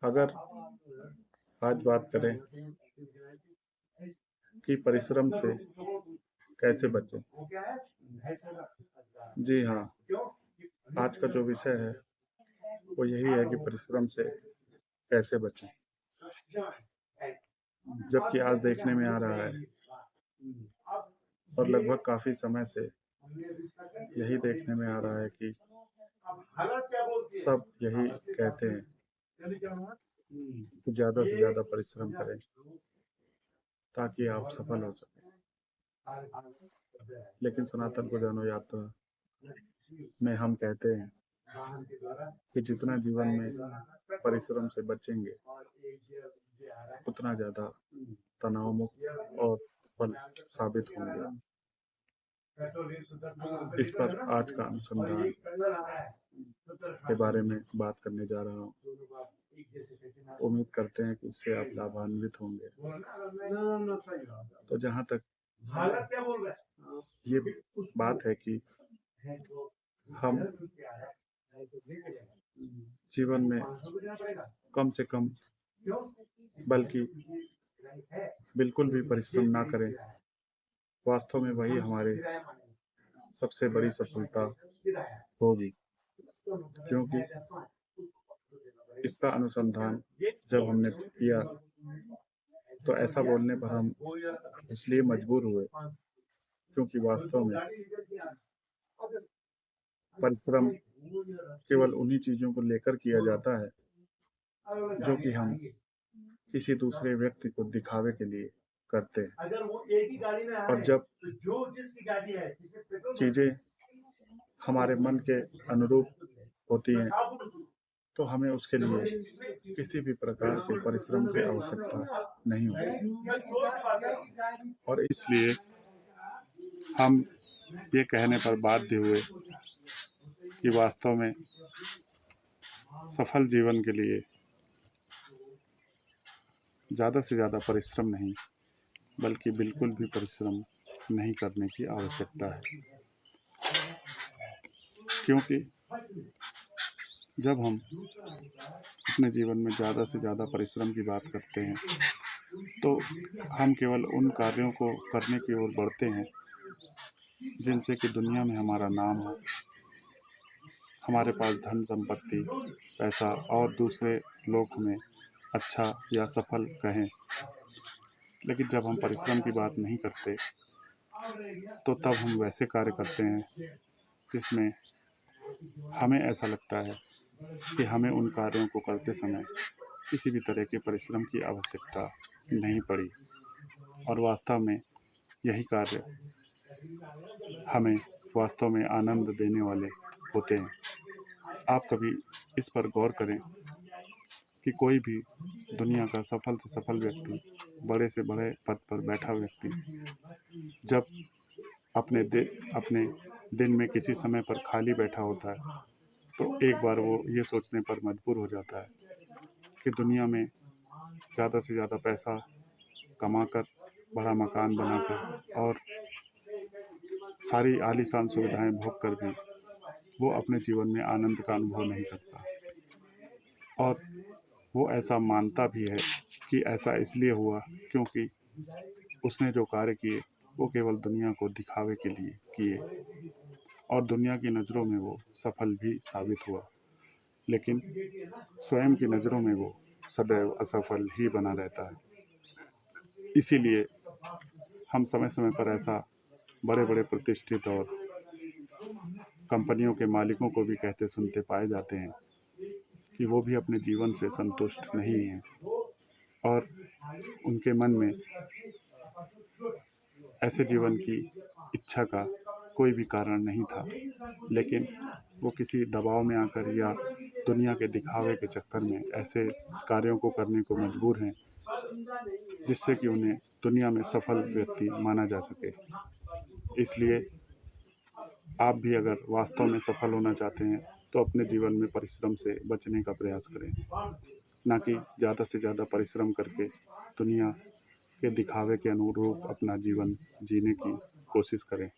अगर आज बात करें कि परिश्रम से कैसे बचें? जी हाँ, आज का जो विषय है वो यही है कि परिश्रम से कैसे बचें। जबकि आज देखने में आ रहा है और लगभग काफ़ी समय से यही देखने में आ रहा है कि सब यही कहते हैं कि ज़्यादा से ज़्यादा परिश्रम करें ताकि आप सफल हो सकें। लेकिन सनातन को जानो यात्रा में हम कहते हैं कि जितना जीवन में परिश्रम से बचेंगे उतना ज़्यादा तनाव मुक्त और फल साबित होंगे। इस पर आज का अनुसंधान के बारे में बात करने जा रहा हूँ। उम्मीद करते हैं कि इससे आप लाभान्वित होंगे। तो जहाँ तक ये बात है कि हम जीवन में कम से कम बल्कि बिल्कुल भी परिश्रम ना करें, वास्तव में वही हमारी सबसे बड़ी सफलता होगी। क्योंकि इसका अनुसंधान जब हमने किया तो ऐसा बोलने पर हम इसलिए मजबूर हुए क्योंकि वास्तव में परिश्रम केवल उन्हीं चीज़ों को लेकर किया जाता है जो कि हम किसी दूसरे व्यक्ति को दिखावे के लिए करते हैं। और जब चीज़ें हमारे मन के अनुरूप होती हैं तो हमें उसके लिए किसी भी प्रकार के परिश्रम की आवश्यकता नहीं होती। और इसलिए हम ये कहने पर बाध्य हुए कि वास्तव में सफल जीवन के लिए ज़्यादा से ज़्यादा परिश्रम नहीं बल्कि बिल्कुल भी परिश्रम नहीं करने की आवश्यकता है। क्योंकि जब हम अपने जीवन में ज़्यादा से ज़्यादा परिश्रम की बात करते हैं तो हम केवल उन कार्यों को करने की ओर बढ़ते हैं जिनसे कि दुनिया में हमारा नाम हो, हमारे पास धन संपत्ति, पैसा और दूसरे लोग हमें अच्छा या सफल कहें। लेकिन जब हम परिश्रम की बात नहीं करते तो तब हम वैसे कार्य करते हैं जिसमें हमें ऐसा लगता है कि हमें उन कार्यों को करते समय किसी भी तरह के परिश्रम की आवश्यकता नहीं पड़ी और वास्तव में यही कार्य हमें वास्तव में आनंद देने वाले होते हैं। आप कभी इस पर गौर करें कि कोई भी दुनिया का सफल से सफल व्यक्ति, बड़े से बड़े पद पर बैठा व्यक्ति जब अपने दिन में किसी समय पर खाली बैठा होता है तो एक बार वो ये सोचने पर मजबूर हो जाता है कि दुनिया में ज़्यादा से ज़्यादा पैसा कमाकर, बड़ा मकान बनाकर और सारी आलीशान सुविधाएं भोग कर भी वो अपने जीवन में आनंद का अनुभव नहीं करता। और वो ऐसा मानता भी है कि ऐसा इसलिए हुआ क्योंकि उसने जो कार्य किए वो केवल दुनिया को दिखावे के लिए किए और दुनिया की नज़रों में वो सफल भी साबित हुआ, लेकिन स्वयं की नज़रों में वो सदैव असफल ही बना रहता है। इसीलिए हम समय समय पर ऐसा बड़े बड़े प्रतिष्ठित और कंपनियों के मालिकों को भी कहते सुनते पाए जाते हैं कि वो भी अपने जीवन से संतुष्ट नहीं हैं और उनके मन में ऐसे जीवन की इच्छा का कोई भी कारण नहीं था, लेकिन वो किसी दबाव में आकर या दुनिया के दिखावे के चक्कर में ऐसे कार्यों को करने को मजबूर हैं जिससे कि उन्हें दुनिया में सफल व्यक्ति माना जा सके। इसलिए आप भी अगर वास्तव में सफल होना चाहते हैं तो अपने जीवन में परिश्रम से बचने का प्रयास करें, ना कि ज़्यादा से ज़्यादा परिश्रम करके दुनिया के दिखावे के अनुरूप अपना जीवन जीने की कोशिश करें।